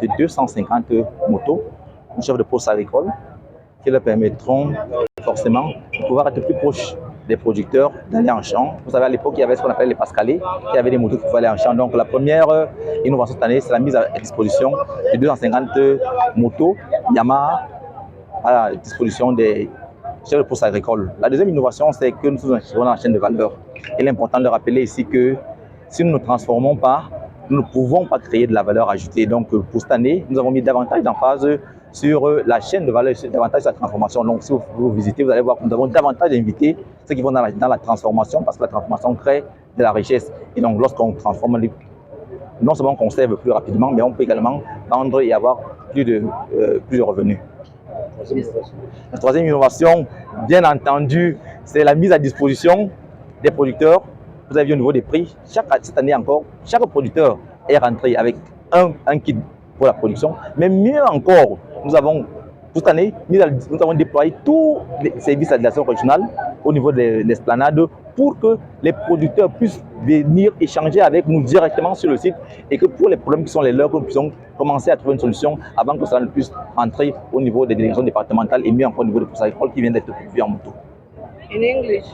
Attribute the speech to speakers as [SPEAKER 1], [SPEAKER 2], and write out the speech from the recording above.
[SPEAKER 1] de 250 motos, un chef de poste agricole, qui leur permettront forcément de pouvoir être plus proches des producteurs, d'aller en champ. Vous savez, à l'époque, il y avait ce qu'on appelle les pascalés, qui avaient des motos qui pouvaient aller en champ. Donc, la première innovation cette année, c'est la mise à disposition de 250 motos Yamaha à la disposition des chefs de poste agricole. La deuxième innovation, c'est que nous sommes dans la chaîne de valeur. Il est important de rappeler ici que si nous ne transformons pas, nous ne pouvons pas créer de la valeur ajoutée. Donc, pour cette année, nous avons mis davantage d'emphase sur la chaîne de valeur, davantage sur la transformation. Donc, si vous visitez, vous allez voir que nous avons davantage d'invités, ceux qui vont dans la transformation, parce que la transformation crée de la richesse. Et donc, lorsqu'on transforme, non seulement on conserve plus rapidement, mais on peut également vendre et avoir plus de revenus. La troisième innovation, bien entendu, c'est la mise à disposition des producteurs. Vous avez vu au niveau des prix, cette année encore, chaque producteur est rentré avec un kit pour la production. Mais mieux encore, nous avons cette année, nous avons déployé tous les services d'administration régionale au niveau de l'esplanade pour que les producteurs puissent venir échanger avec nous directement sur le site et que pour les problèmes qui sont les leurs, que nous puissions commencer à trouver une solution avant que ça ne puisse rentrer au niveau des délégations départementales et mieux encore au niveau des postes agricoles qui viennent d'être pourvus en moto.
[SPEAKER 2] In English.